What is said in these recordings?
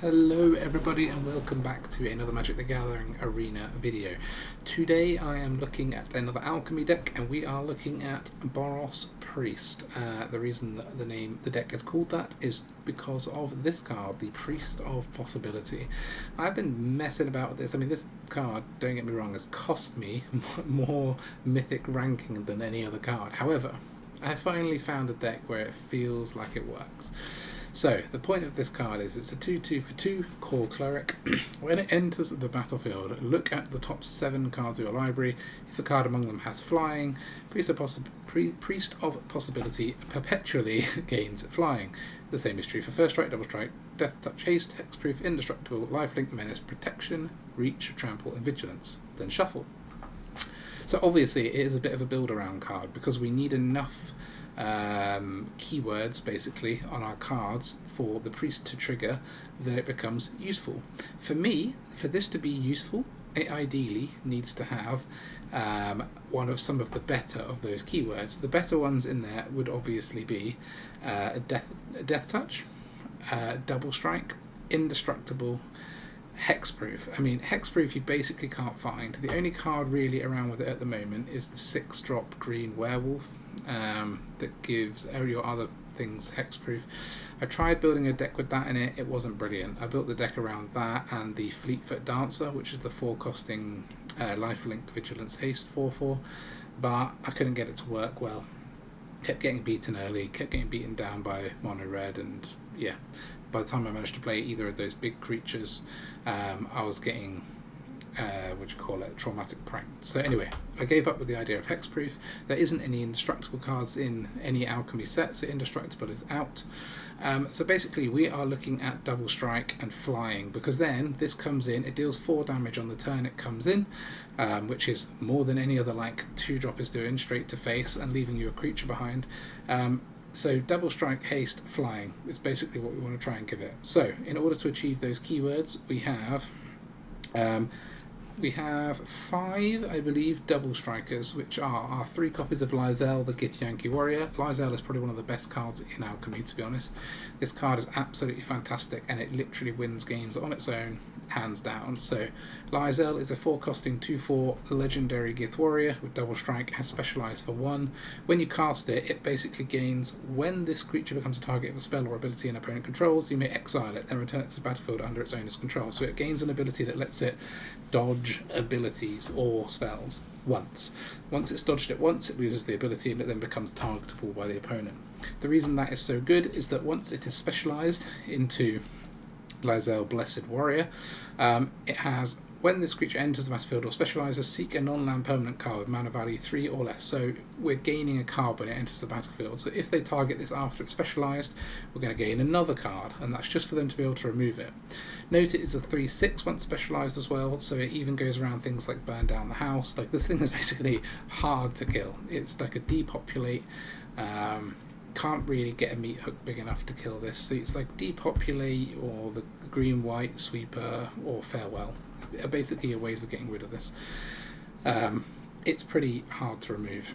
Hello everybody and welcome back to another Magic the Gathering Arena video. Today I am looking at another Alchemy deck and we are looking at Boros Priest. The reason that the deck is called that is because of this card, the Priest of Possibility. I've been messing about with this. I mean, this card, don't get me wrong, has cost me more Mythic ranking than any other card. However, I finally found a deck where it feels like it works. So, the point of this card is it's a 2/2 for 2 core cleric. When it enters the battlefield, look at the top 7 cards of your library. If a card among them has flying, Priest of Possibility perpetually gains flying. The same is true for First Strike, Double Strike, Death Touch, Haste, Hexproof, Indestructible, Lifelink, Menace, Protection, Reach, Trample, and Vigilance. Then shuffle. So obviously it is a bit of a build-around card because we need enough keywords basically on our cards for the priest to trigger that it becomes useful. For me, for this to be useful, it ideally needs to have some of the better of those keywords. The better ones in there would obviously be death touch, double strike, indestructible, hexproof. I mean, hexproof you basically can't find. The only card really around with it at the moment is the 6-drop green werewolf that gives your other things hexproof. I tried building a deck with that in it. It wasn't brilliant. I built the deck around that and the Fleetfoot Dancer, which is the 4-costing lifelink vigilance haste 4/4, but I couldn't get it to work well. Kept getting beaten early, kept getting beaten down by mono red, and yeah, by the time I managed to play either of those big creatures, I was getting traumatic prank. So anyway, I gave up with the idea of hexproof. There isn't any indestructible cards in any alchemy set, so indestructible is out. So basically we are looking at double strike and flying, because then this comes in, it deals 4 damage on the turn it comes in, which is more than any other 2-drop is doing, straight to face and leaving you a creature behind. So double strike, haste, flying is basically what we want to try and give it. So in order to achieve those keywords, we have 5, I believe, double strikers, which are our 3 copies of Lae'zel, the Githyanki warrior. Lae'zel is probably one of the best cards in Alchemy, to be honest. This card is absolutely fantastic, and it literally wins games on its own, hands down. So Lae'zel is a 4-costing 2/4 legendary Gith warrior with double strike, has specialized for 1. When you cast it, it basically gains, when this creature becomes a target of a spell or ability an opponent controls, you may exile it, then return it to the battlefield under its owner's control. So it gains an ability that lets it dodge abilities or spells once. Once it's dodged it once, it loses the ability and it then becomes targetable by the opponent. The reason that is so good is that once it is specialized into Lae'zel Blessed Warrior, it has, when this creature enters the battlefield or specializes, seek a non-land permanent card with mana value 3 or less. So we're gaining a card when it enters the battlefield. So if they target this after it's specialized, we're going to gain another card, and that's just for them to be able to remove it. Note it is a 3/6 once specialized as well, so it even goes around things like burn down the house. This thing is basically hard to kill. It's like a depopulate. Can't really get a meat hook big enough to kill this. So it's like depopulate or the green-white sweeper or farewell. Basically your ways of getting rid of this. It's pretty hard to remove.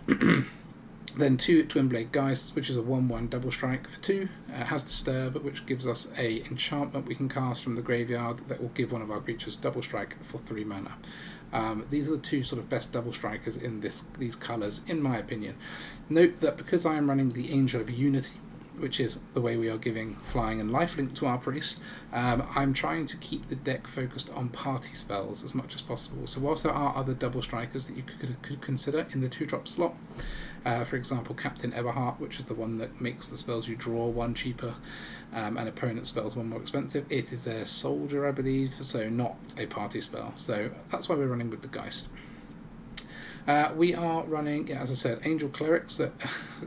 Then 2 Twinblade Geist, which is a 1/1 double strike for 2. Has Disturb, which gives us a enchantment we can cast from the graveyard that will give one of our creatures double strike for 3 mana. These are the 2 sort of best double strikers in these colours, in my opinion. Note that because I am running the Angel of Unity, which is the way we are giving flying and lifelink to our priest, I'm trying to keep the deck focused on party spells as much as possible. So whilst there are other double strikers that you could consider in the 2-drop slot, for example Captain Everheart, which is the one that makes the spells you draw 1 cheaper and opponent spells 1 more expensive, it is a soldier, I believe, so not a party spell. So that's why we're running with the Geist. We are running, as I said, Angel Clerics.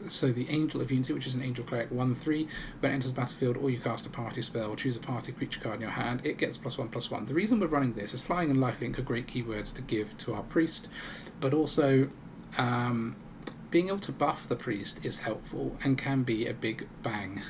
So the Angel of Unity, which is an Angel Cleric 1/3. When it enters the battlefield or you cast a party spell, choose a party creature card in your hand, it gets +1/+1. The reason we're running this is flying and lifelink are great keywords to give to our priest, but also being able to buff the priest is helpful and can be a big bang.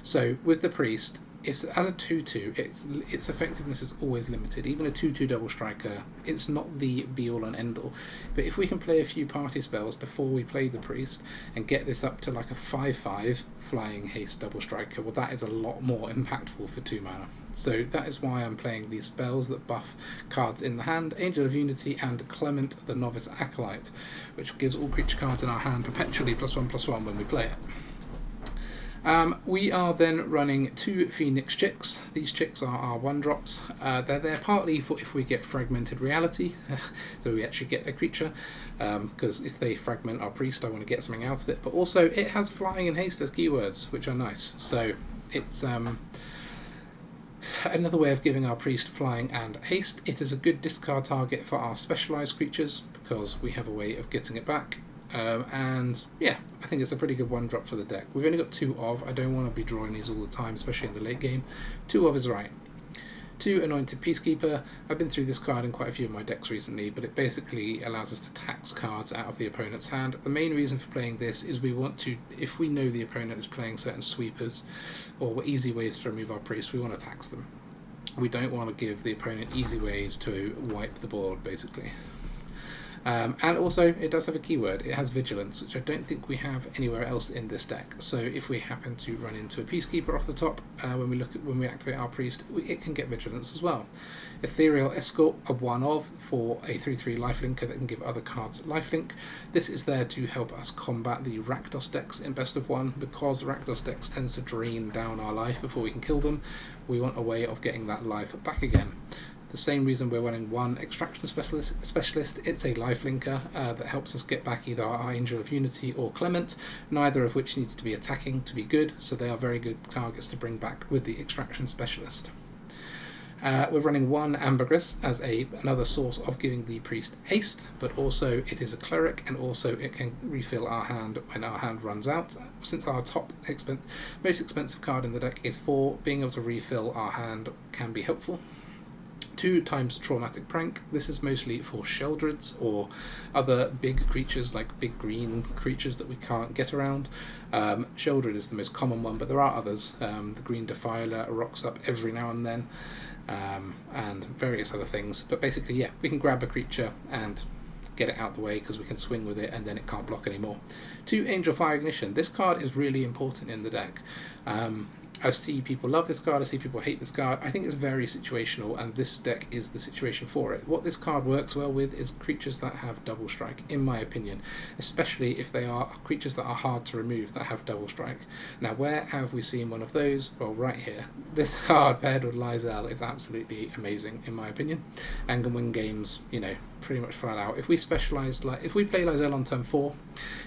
So with the priest, as a 2/2, its effectiveness is always limited. Even a 2/2 double striker, it's not the be all and end all. But if we can play a few party spells before we play the priest and get this up to like a 5/5 flying haste double striker, well, that is a lot more impactful for 2 mana. So that is why I'm playing these spells that buff cards in the hand: Angel of Unity and Klement the Novice Acolyte, which gives all creature cards in our hand perpetually +1/+1 when we play it. We are then running 2 Phoenix Chicks. These chicks are our 1-drops. They're there partly for if we get Fragmented Reality, so we actually get a creature, because if they fragment our priest, I want to get something out of it. But also, it has flying and haste as keywords, which are nice. So it's another way of giving our priest flying and haste. It is a good discard target for our specialised creatures, because we have a way of getting it back. And yeah, I think it's a pretty good 1-drop for the deck. We've only got 2 of. I don't want to be drawing these all the time, especially in the late game. 2 of is right. 2 Anointed Peacekeeper. I've been through this card in quite a few of my decks recently, but it basically allows us to tax cards out of the opponent's hand. The main reason for playing this is we want to, if we know the opponent is playing certain sweepers or easy ways to remove our priest, we want to tax them. We don't want to give the opponent easy ways to wipe the board, basically. And also, it does have a keyword. It has Vigilance, which I don't think we have anywhere else in this deck. So if we happen to run into a Peacekeeper off the top, when we activate our priest, it can get Vigilance as well. Ethereal Escort, a 1-of for a 3/3 lifelinker that can give other cards lifelink. This is there to help us combat the Rakdos decks in best of 1, because the Rakdos decks tends to drain down our life before we can kill them. We want a way of getting that life back again. The same reason we're running 1 Extraction Specialist. It's a lifelinker that helps us get back either our Angel of Unity or Klement, neither of which needs to be attacking to be good, so they are very good targets to bring back with the Extraction Specialist. We're running 1 Ambergris as another source of giving the priest haste, but also it is a cleric, and also it can refill our hand when our hand runs out. Since our most expensive card in the deck is 4, being able to refill our hand can be helpful. 2 times Traumatic Prank. This is mostly for Sheldreds or other big creatures, like big green creatures that we can't get around. Sheldred is the most common one, but there are others. The Green Defiler rocks up every now and then, and various other things. But basically, yeah, we can grab a creature and get it out the way because we can swing with it and then it can't block anymore. 2 Angelfire Ignition. This card is really important in the deck. I see people love this card, I see people hate this card. I think it's very situational, and this deck is the situation for it. What this card works well with is creatures that have double strike, in my opinion, especially if they are creatures that are hard to remove that have double strike. Now, where have we seen one of those? Well, right here. This card paired with Lae'zel is absolutely amazing, in my opinion, and can win games, you know, pretty much flat out. If we specialise, like if we play Lae'zel on turn 4,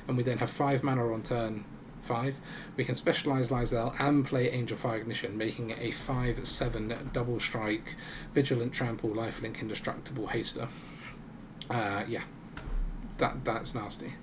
and we then have 5 mana on turn 5, we can specialise Lae'zel and play Angelfire Ignition, making it a 5/7 double strike, Vigilant Trample, Lifelink, Indestructible Haster. Yeah, that's nasty.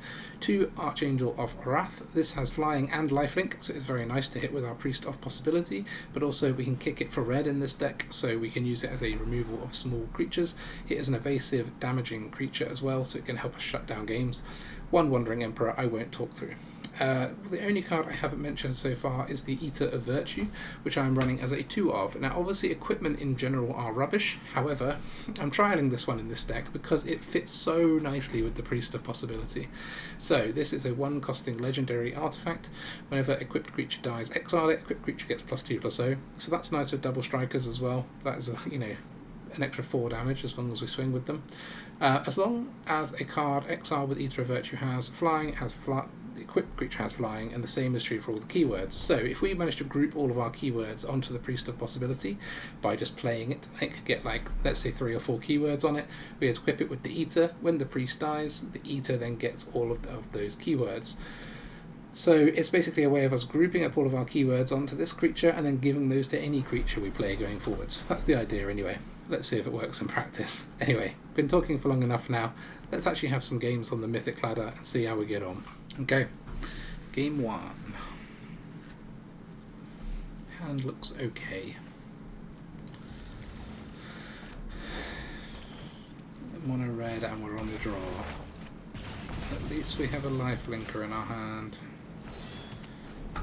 2 Archangel of Wrath. This has flying and lifelink, so it's very nice to hit with our Priest of Possibility, but also we can kick it for red in this deck, so we can use it as a removal of small creatures. It is an evasive, damaging creature as well, so it can help us shut down games. 1 Wandering Emperor I won't talk through. The only card I haven't mentioned so far is the Eater of Virtue, which I'm running as a 2 of. Now, obviously, equipment in general are rubbish. However, I'm trialing this one in this deck because it fits so nicely with the Priest of Possibility. So, this is a 1-costing legendary artifact. Whenever equipped creature dies, exile it. Equipped creature gets +2/+0. So that's nice with double strikers as well. That is, an extra 4 damage as long as we swing with them. As long as a card exile with Eater of Virtue has flying, it has the equipped creature has flying, and the same is true for all the keywords. So if we manage to group all of our keywords onto the Priest of Possibility by just playing it, it could get like, let's say 3 or 4 keywords on it. We equip it with the Eater. When the priest dies, the Eater then gets all of those keywords. So it's basically a way of us grouping up all of our keywords onto this creature and then giving those to any creature we play going forwards. That's the idea anyway. Let's see if it works in practice. Anyway, been talking for long enough now. Let's actually have some games on the Mythic ladder and see how we get on. Okay, game 1. Hand looks okay. Mono red and we're on the draw. At least we have a lifelinker in our hand.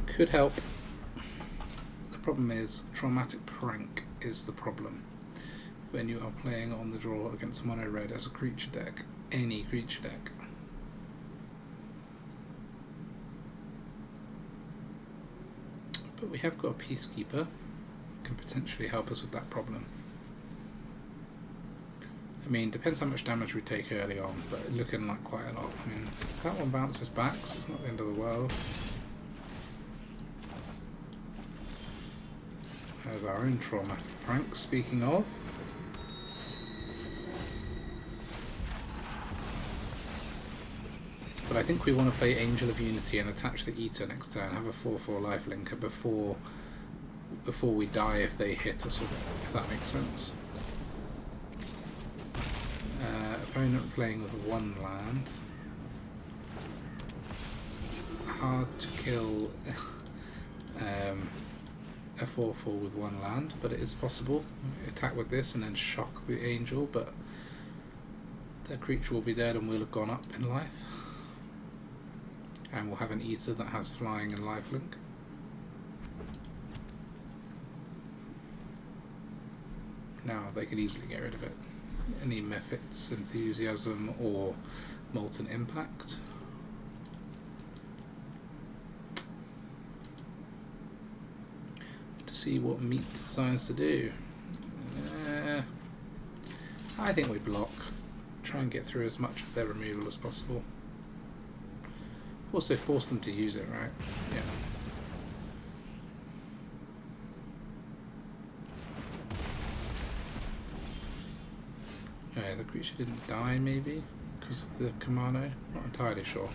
Could help. The problem is Traumatic Prank is the problem when you are playing on the draw against mono red as a creature deck, any creature deck. But we have got a Peacekeeper, can potentially help us with that problem. I mean, depends how much damage we take early on, but looking like quite a lot. I mean, that one bounces back, so it's not the end of the world. There's our own Traumatic Prank, speaking of. But I think we want to play Angel of Unity and attach the Eater next turn, have a 4/4 lifelinker before we die if they hit us, if that makes sense. Opponent playing with 1 land. Hard to kill a 4/4 with 1 land, but it is possible. Attack with this and then shock the Angel, but the creature will be dead and we'll have gone up in life. And we'll have an Eater that has flying and lifelink. Now they could easily get rid of it. Any Mephit's Enthusiasm or Molten Impact. To see what Meat decides to do. I think we block. Try and get through as much of their removal as possible. Also force them to use it, right? Yeah. Yeah, the creature didn't die, maybe? Because of the Kumano? Not entirely sure.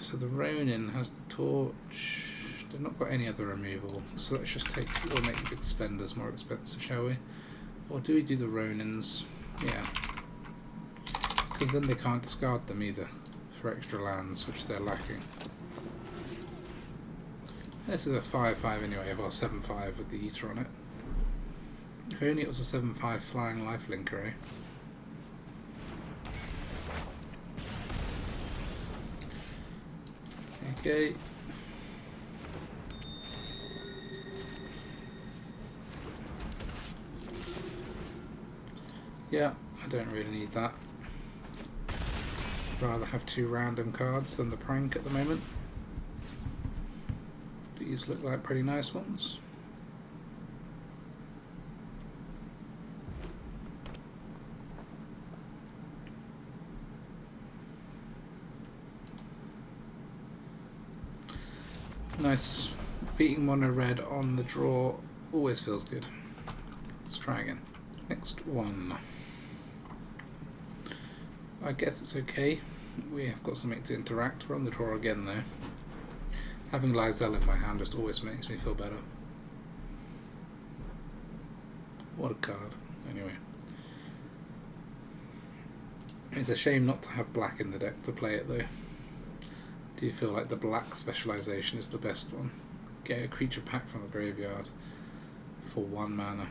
So the Ronin has the torch. They've not got any other removal. So let's just take, we'll make the big spenders more expensive, shall we? Or do we do the Ronins? Yeah. Because then they can't discard them either for extra lands, which they're lacking. This is a 5/5 anyway, well 7/5 with the Eater on it. If only it was a 7/5 flying lifelinker, eh? Okay. Yeah, I don't really need that. Rather have 2 random cards than the Prank at the moment. These look like pretty nice ones. Nice. Beating mono red on the draw always feels good. Let's try again. Next one. I guess it's okay. We have got something to interact. We're on the draw again though. Having Lae'zel in my hand just always makes me feel better. What a card. Anyway. It's a shame not to have black in the deck to play it though. Do you feel like the black specialization is the best one? Get a creature pack from the graveyard for 1 mana.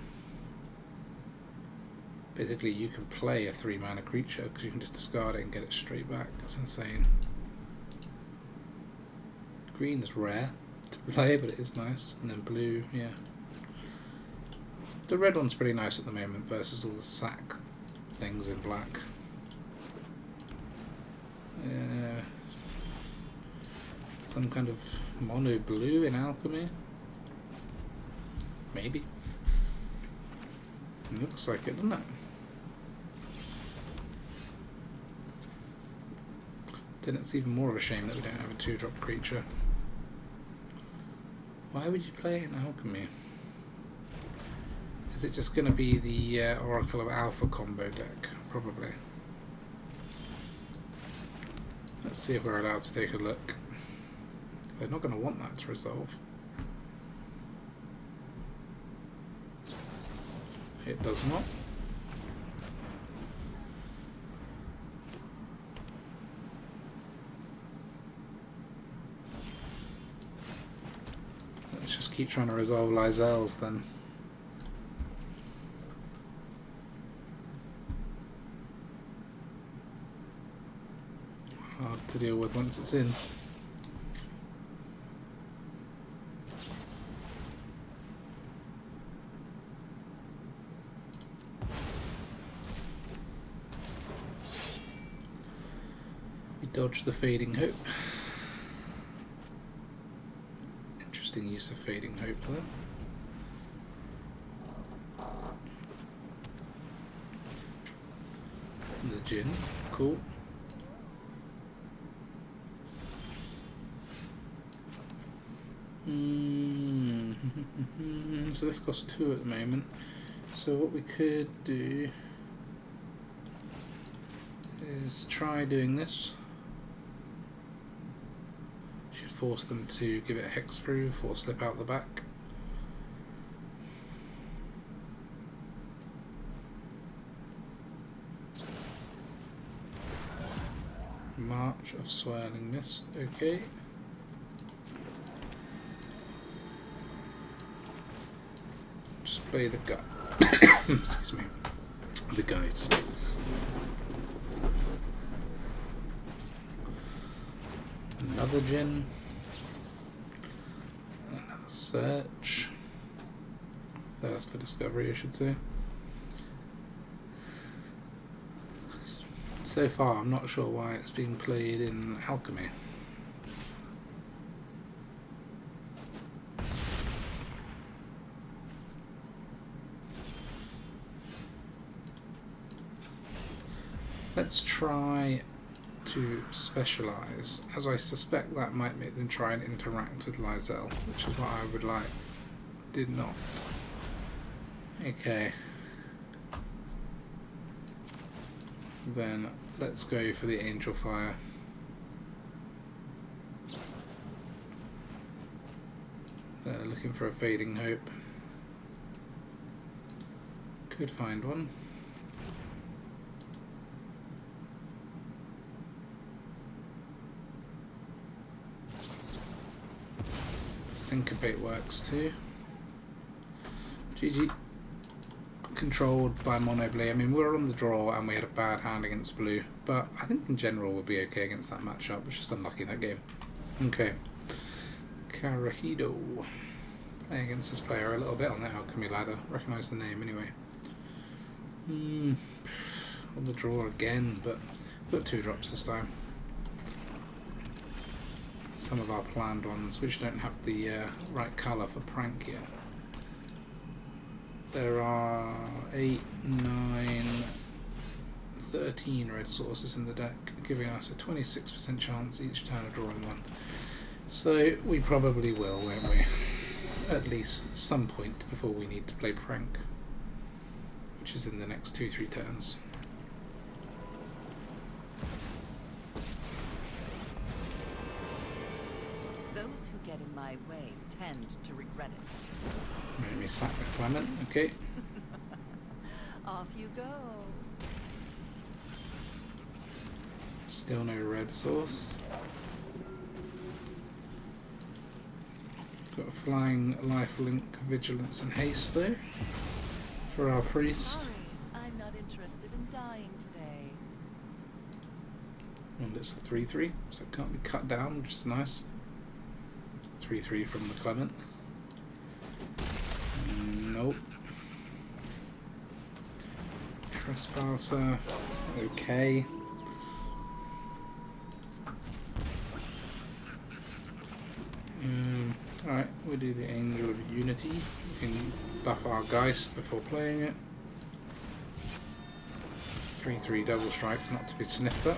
Basically you can play a 3 mana creature because you can just discard it and get it straight back. That's insane. Green is rare to play, but it is nice. And then blue, yeah. The red one's pretty nice at the moment versus all the sack things in black. Some kind of mono blue in Alchemy? Maybe. It looks like it, doesn't it? Then it's even more of a shame that we don't have a 2-drop creature. Why would you play an Alchemy? Is it just going to be the Oracle of Alpha combo deck? Probably. Let's see if we're allowed to take a look. They're not going to want that to resolve. It does not. Let's just keep trying to resolve Lae'zel's then. Hard to deal with once it's in. Dodge the Fading Hope. Interesting use of Fading Hope there. And the Djinn, cool. So this costs 2 at the moment. So what we could do is try doing this. Should force them to give it a hexproof or slip out the back. March of Swirling Mist, okay. Just play the excuse me, the Geist. Another Djinn. Another Search. Thirst for Discovery, I should say. So far, I'm not sure why it's being played in Alchemy. Let's try to specialise, as I suspect that might make them try and interact with Lae'zel, which is what I would like. Did not. Okay. Then let's go for the Angelfire. Looking for a Fading Hope. Could find one. Syncopate works too. GG. Controlled by Monoblade. I mean, we were on the draw and we had a bad hand against blue, but I think in general we'll be okay against that matchup. It's just unlucky in that game. Okay. Karahido. Playing against this player a little bit on the Alchemy ladder. Recognise the name anyway. On the draw again, but got 2 drops this time. Some of our planned ones, which don't have the right colour for prank yet. There are 8, 9, 13 red sources in the deck, giving us a 26% chance each turn of drawing one. So we probably will, won't we? At least some point before we need to play prank, which is in the next 2-3 turns. Those who get in my way tend to regret it. Made me sack the Klement, okay. Off you go. Still no red source. Got a flying lifelink, vigilance and haste though for our priest. Sorry, I'm not interested in dying today. And it's a 3/3, so it can't be cut down, which is nice. 3/3 from the Klement. Nope. Trespasser. Okay. Alright, we'll do the Angel of Unity. We can buff our Geist before playing it. 3/3 double strike, not to be sniffed at.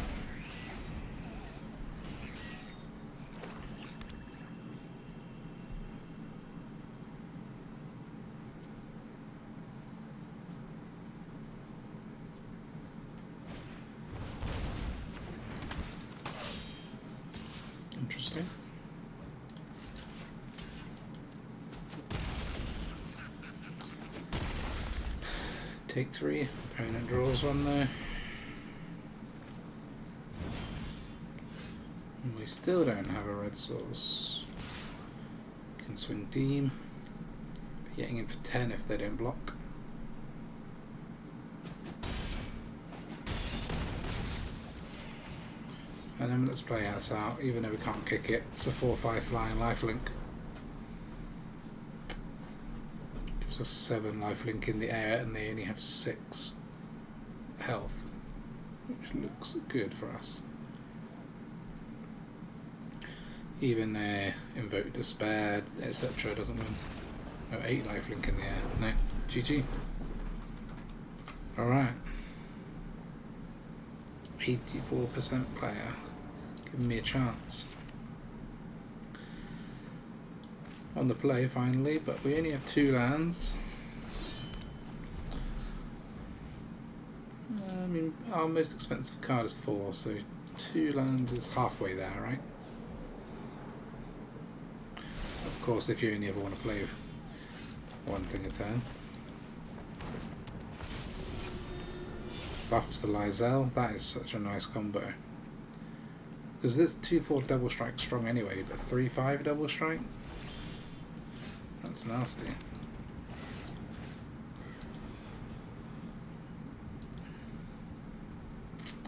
Interesting. Take 3, opponent draws one there. And we still don't have a red source. Can swing Deem. Be getting in for 10 if they don't block. And then let's play us out, even though we can't kick it. It's a 4/5 flying lifelink. Gives us 7 lifelink in the air, and they only have 6 health, which looks good for us. Even Invoke Despair, etc. doesn't win. Oh, 8 lifelink in the air. No, GG. Alright. 84% player. Giving me a chance. On the play finally, but we only have 2 lands. I mean, our most expensive card is 4, so 2 lands is halfway there, right? Of course, if you only ever want to play 1 thing a turn. Buffs to Lae'zel, that is such a nice combo. Because this 2/4 double strike strong anyway, but 3/5 double strike? That's nasty.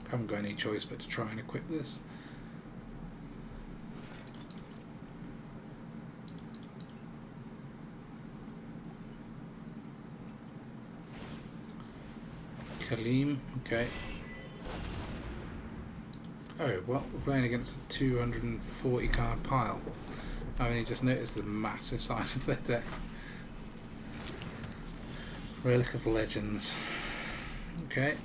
Haven't got any choice but to try and equip this. Kalim, okay. Oh, well, we're playing against a 240 card pile. I only just noticed the massive size of their deck. Relic of Legends. Okay.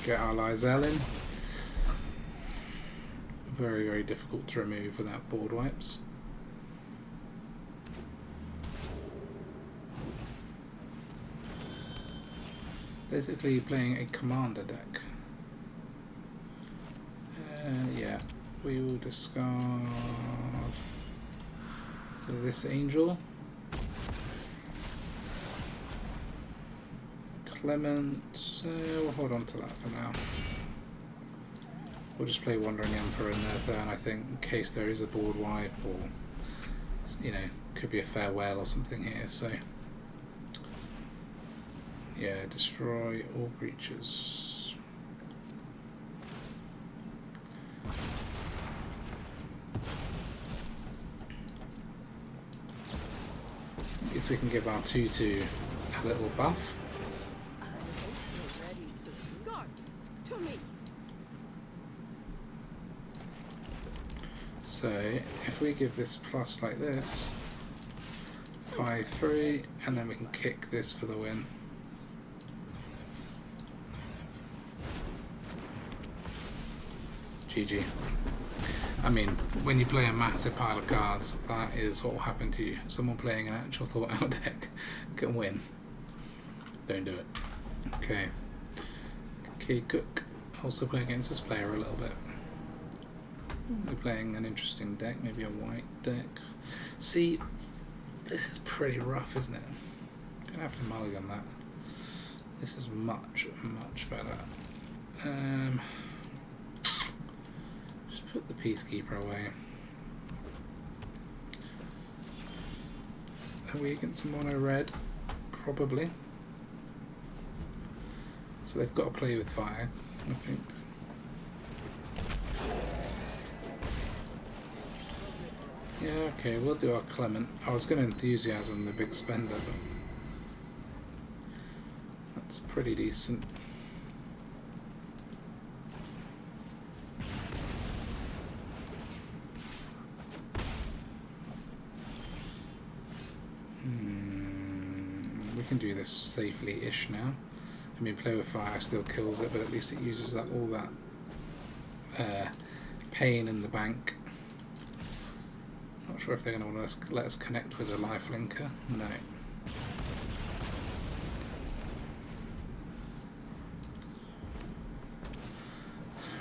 Get our Lae'zel in. Very, very difficult to remove without board wipes. Basically playing a commander deck. Yeah, we will discard this Angel. Klement, we'll hold on to that for now. We'll just play Wandering Emperor in their turn, I think, in case there is a board wipe or, you know, could be a farewell or something here, so. Yeah, destroy all creatures. At least we can give our 2/2 a little buff. So if we give this plus like this, 5/3, and then we can kick this for the win. GG. I mean, when you play a massive pile of cards, that is what will happen to you. Someone playing an actual thought out deck can win. Don't do it. Okay. Okay, Cook. Also play against this player a little bit. We're playing an interesting deck, maybe a white deck. See, this is pretty rough, isn't it? I'm gonna have to mulligan that. This is much, much better. Just put the Peacekeeper away. Are we against mono red? Probably. So they've got to play with fire, I think. Yeah, okay, we'll do our Klement. I was going to Enthusiasm the big spender, but that's pretty decent. We can do this safely-ish now. I mean, play with fire still kills it, but at least it uses that all that pain in the bank. Not sure if they're going to want to let us connect with a lifelinker. No.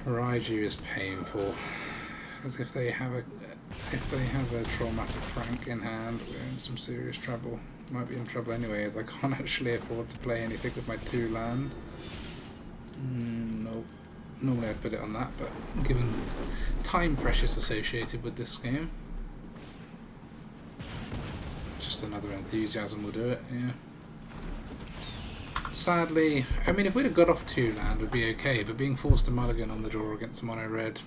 Raiju is painful, as if they have a traumatic prank in hand, we're in some serious trouble. Might be in trouble anyway, as I can't actually afford to play anything with my 2 land. Nope. Normally I'd put it on that, but given time pressures associated with this game, just another Enthusiasm will do it, yeah. Sadly, I mean, if we'd have got off 2 land, would be okay, but being forced to mulligan on the draw against mono red,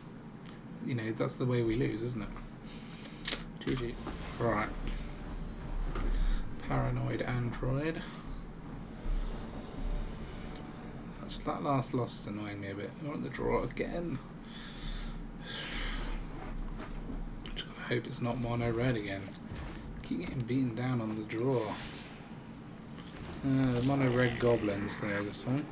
you know, that's the way we lose, isn't it? GG. Right. Paranoid Android. That last loss is annoying me a bit. I want the draw again. Just gotta hope it's not mono red again. Keep getting beaten down on the draw. Mono red goblins there this one.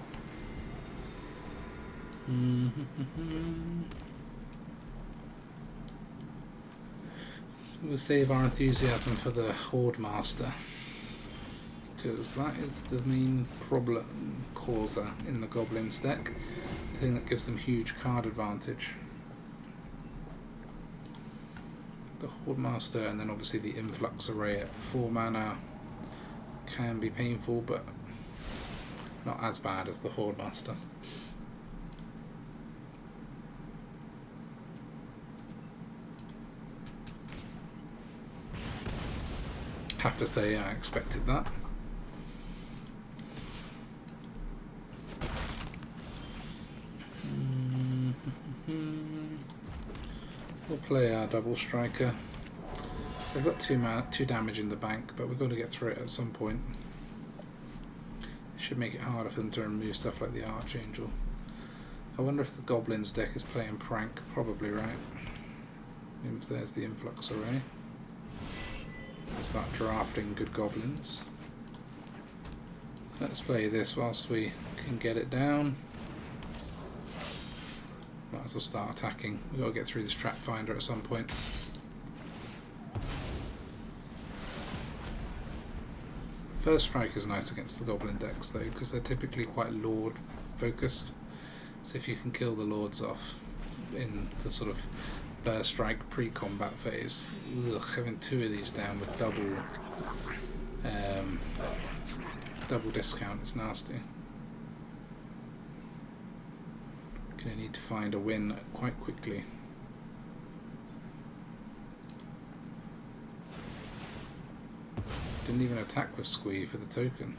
We'll save our enthusiasm for the Horde Master, because that is the main problem causer in the Goblins deck, the thing that gives them huge card advantage. The Horde Master, and then obviously the Influx Array at 4 mana can be painful, but not as bad as the Horde Master. Have to say, I expected that. We'll play our double striker. We've got 2 damage in the bank, but we've got to get through it at some point. It should make it harder for them to remove stuff like the Archangel. I wonder if the Goblins deck is playing Prank. Probably right. There's the Influx Array. Start drafting good goblins. Let's play this whilst we can get it down. Might as well start attacking. We've got to get through this trap finder at some point. First strike is nice against the goblin decks though, because they're typically quite lord focused. So if you can kill the lords off in the sort of first strike pre-combat phase, having 2 of these down with double discount is nasty. Gonna need to find a win quite quickly. Didn't even attack with Squee for the token.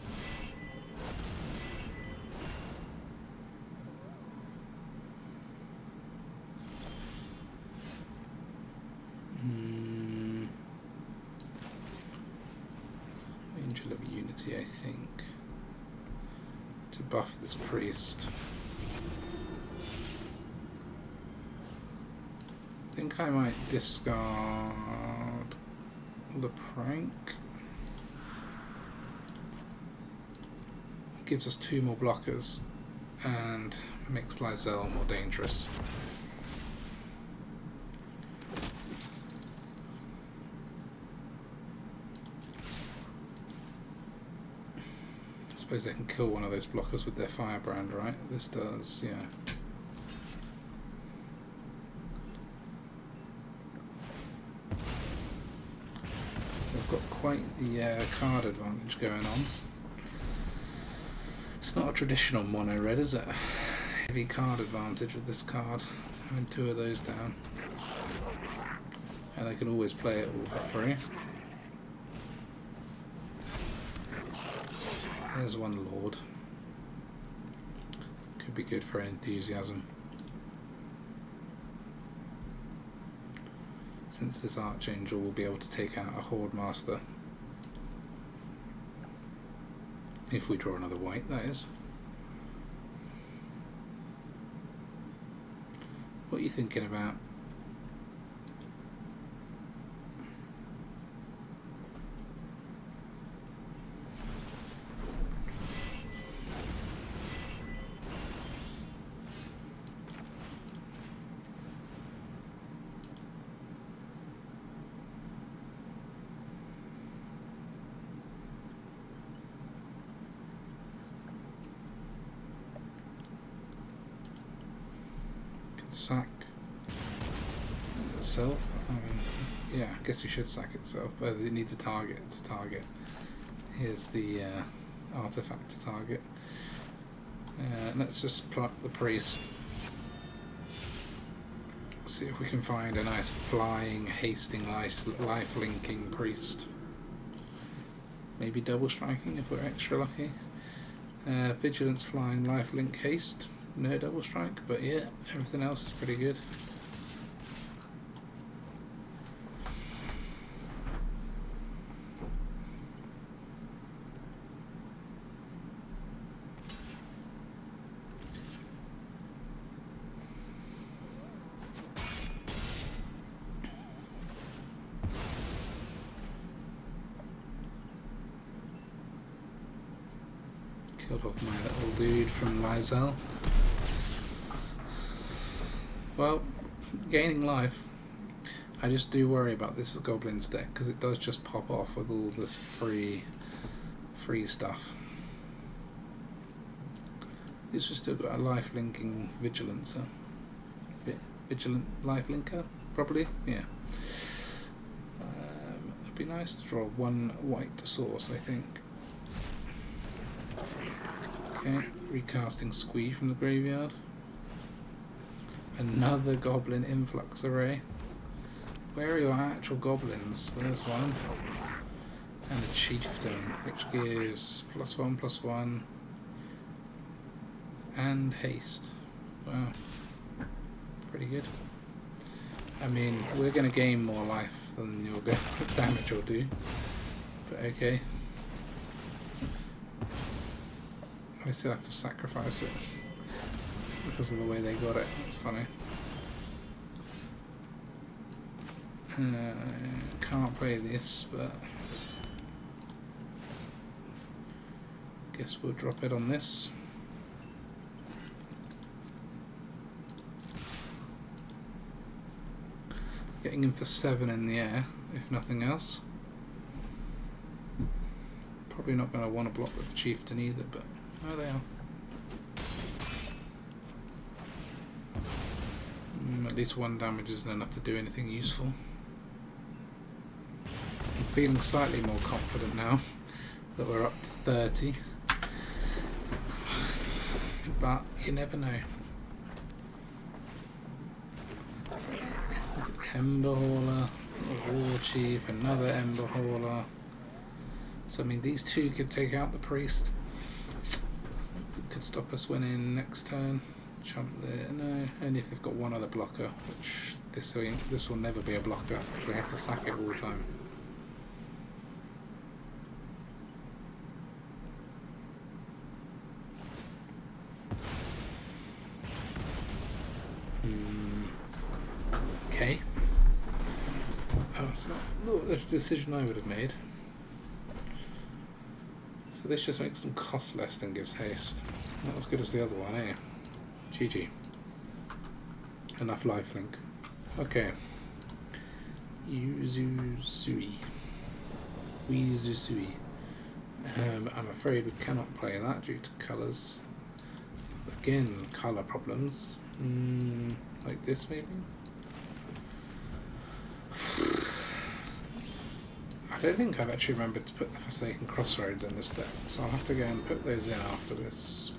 Angel of Unity, I think, to buff this priest. I think I might discard the Prank. Gives us 2 more blockers and makes Lae'zel more dangerous. I suppose they can kill one of those blockers with their Firebrand, right? This does, yeah. They've got quite the card advantage going on. It's not a traditional mono red, is it? Heavy card advantage with this card, having 2 of those down. And they can always play it all for free. There's 1 lord. Could be good for enthusiasm. Since this Archangel will be able to take out a Horde Master. If we draw another white, that is. What are you thinking about? Sack itself. Yeah, I guess you should sack itself, but it needs a target to target. Here's the artifact to target. Let's just pluck the priest. See if we can find a nice flying, hasting, life-linking priest. Maybe double striking if we're extra lucky. Vigilance, flying, lifelink, haste. No double strike, but yeah, everything else is pretty good. Killed off my little dude from Lae'zel. Well, gaining life. I just do worry about this Goblins deck because it does just pop off with all this free stuff. It's just still got a life linking Vigilancer. Vigilant life linker, probably, yeah. It'd be nice to draw one white source, I think. Okay, recasting Squee from the graveyard. Another Goblin Influx Array. Where are your actual goblins? There's one. And a Chieftain, which gives +1/+1 and haste. Wow. Pretty good. I mean, we're going to gain more life than your damage will do. But okay. I still have to sacrifice it because of the way they got it. It's funny. Can't play this, but guess we'll drop it on this. Getting in for 7 in the air, if nothing else. Probably not going to want to block with the Chieftain either, but oh, they are. At least 1 damage isn't enough to do anything useful. I'm feeling slightly more confident now that we're up to 30. But you never know. Ember Hauler, a War Chief, another Ember Hauler. So I mean these two could take out the Priest. Could stop us winning next turn. Chump there, no, only if they've got one other blocker, which this will never be a blocker because they have to sack it all the time. Okay. Oh, it's not the decision I would have made. So this just makes them cost less than gives haste. Not as good as the other one, eh? GG. Enough lifelink. Okay. Yuzusui. Wizusui. I'm afraid we cannot play that due to colours. Again, colour problems. Like this maybe? I don't think I've actually remembered to put the Forsaken Crossroads in this deck, so I'll have to go and put those in after this.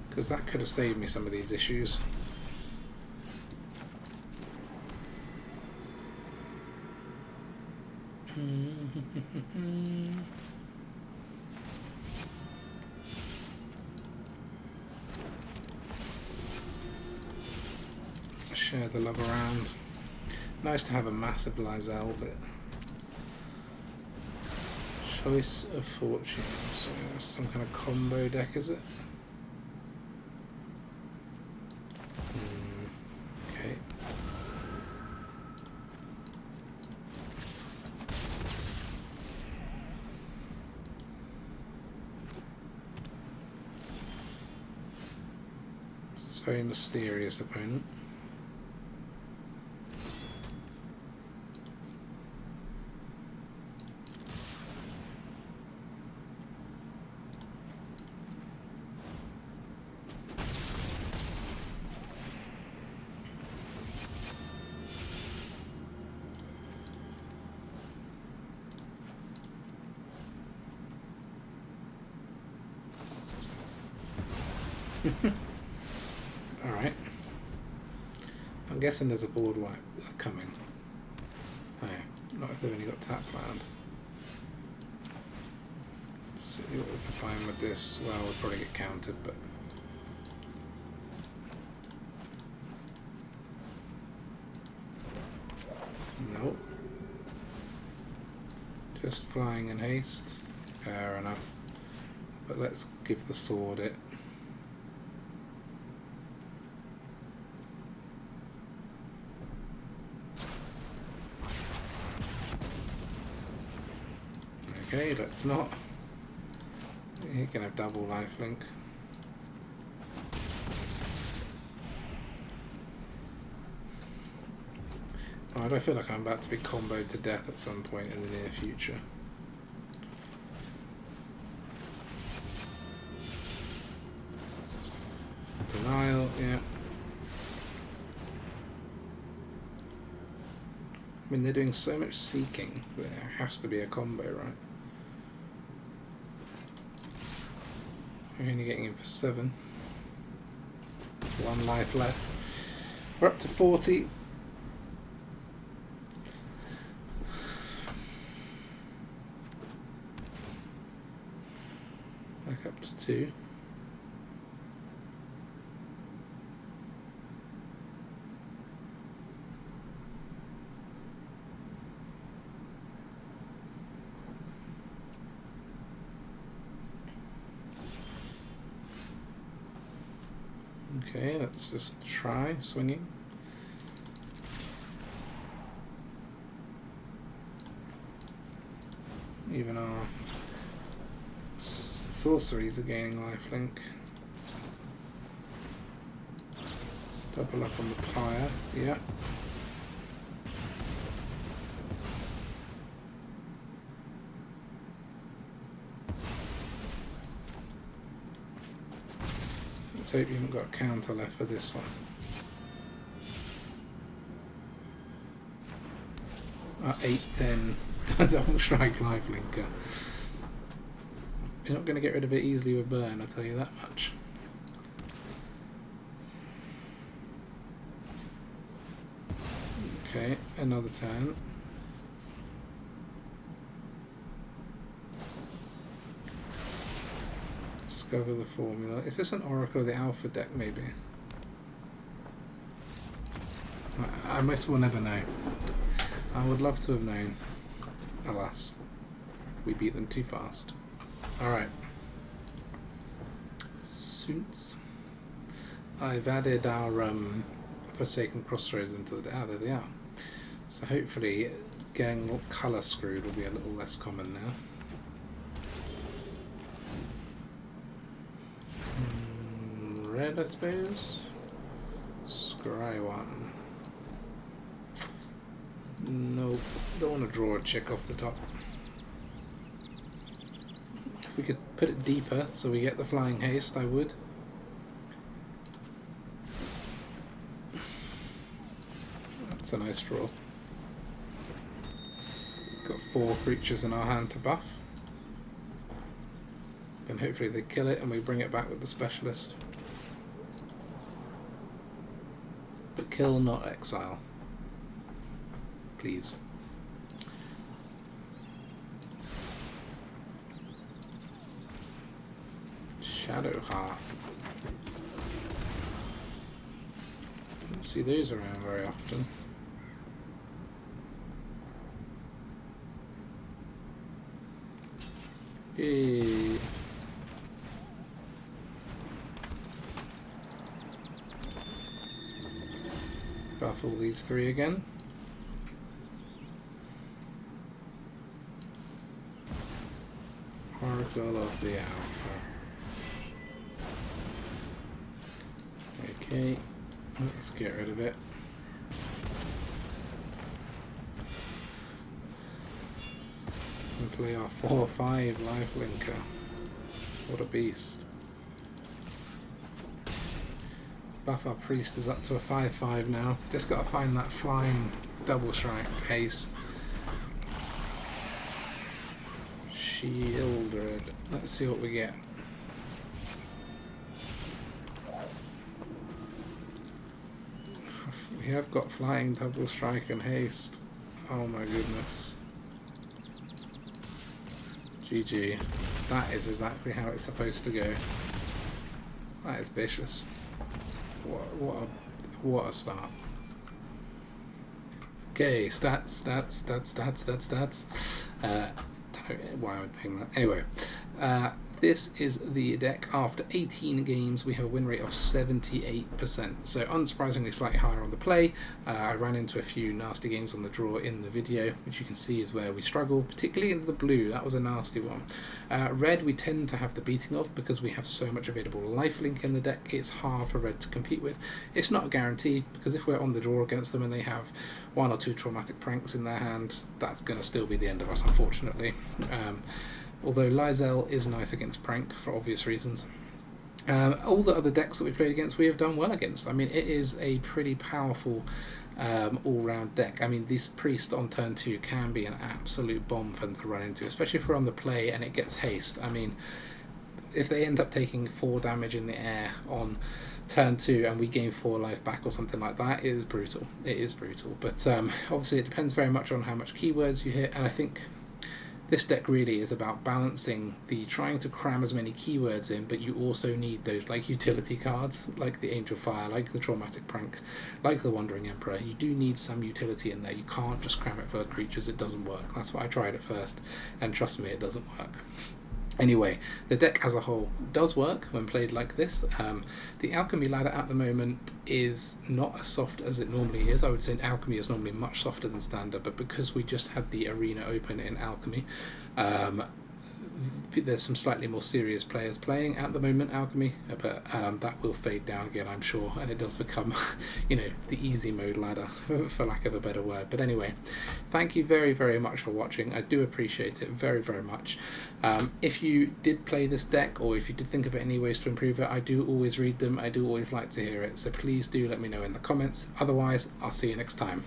Because that could have saved me some of these issues. Share the love around. Nice to have a massive Lae'zel, but choice of fortune. So some kind of combo deck, is it? Okay. It's a very mysterious opponent. Alright. I'm guessing there's a board wipe coming. Oh yeah, not if they've only got tap land. Let's see what we can find with this. Well, we'll probably get countered, but nope. Just flying in haste. Fair enough. But let's give the sword it. Okay, let's not. He can have double lifelink. Oh, I don't feel like I'm about to be comboed to death at some point in the near future. Denial, yeah. I mean, they're doing so much seeking, there has to be a combo, right? We're only getting in for 7. 1 life left. We're up to 40. Back up to 2. Okay, let's just try swinging. Even our sorceries are gaining lifelink. Double up on the pyre, yeah. Let's hope you haven't got a counter left for this one. 8-10 double strike lifelinker. You're not going to get rid of it easily with burn, I'll tell you that much. Okay, another turn. Discover the formula. Is this an Oracle of the Alpha deck, maybe? I most will never know. I would love to have known. Alas, we beat them too fast. Alright. Suits. I've added our Forsaken Crossroads into the... Ah, there they are. So hopefully getting colour screwed will be a little less common now. Red, I suppose. Scry one. Nope. Don't want to draw a chick off the top. If we could put it deeper so we get the flying haste, I would. That's a nice draw. Got 4 creatures in our hand to buff. And hopefully they kill it and we bring it back with the specialist. But kill, not exile. Please. Shadow Heart. Don't see those around very often. Yay. Buff all these 3 again. Oracle of the Alpha. Okay, let's get rid of it. And play our 4/5 lifelinker. What a beast. Buff our priest is up to a 5/5 now. Just gotta find that flying double strike haste. Shieldred. Let's see what we get. We have got flying double strike and haste. Oh my goodness. GG. That is exactly how it's supposed to go. That is vicious. What a start. Okay, stats. Don't know why I would ping that. Anyway, This is the deck. After 18 games, we have a win rate of 78%. So unsurprisingly slightly higher on the play. I ran into a few nasty games on the draw in the video, which you can see is where we struggle, particularly into the blue. That was a nasty one. Red we tend to have the beating of because we have so much available lifelink in the deck. It's hard for red to compete with. It's not a guarantee, because if we're on the draw against them and they have 1 or 2 traumatic pranks in their hand, that's going to still be the end of us, unfortunately. Although Lae'zel is nice against prank for obvious reasons. All the other decks that we played against, we have done well against. I mean, it is a pretty powerful all-round deck. I mean, this priest on turn 2 can be an absolute bomb for them to run into, especially if we're on the play and it gets haste. I mean, if they end up taking 4 damage in the air on turn 2 and we gain 4 life back or something like that, it is brutal. It is brutal. But obviously it depends very much on how much keywords you hit, and I think this deck really is about balancing the trying to cram as many keywords in, but you also need those like utility cards, like the Angelfire, like the Traumatic Prank, like the Wandering Emperor. You do need some utility in there. You can't just cram it for creatures. It doesn't work. That's what I tried at first, and trust me, it doesn't work. Anyway, the deck as a whole does work when played like this. The Alchemy ladder at the moment is not as soft as it normally is. I would say Alchemy is normally much softer than Standard, but because we just had the arena open in Alchemy, there's some slightly more serious players playing at the moment Alchemy, but that will fade down again, I'm sure, and it does become, you know, the easy mode ladder, for lack of a better word. But anyway, thank you very, very much for watching. I do appreciate it very, very much. If you did play this deck, or if you did think of any ways to improve it, I do always read them. I do always like to hear it, so please do let me know in the comments. Otherwise, I'll see you next time.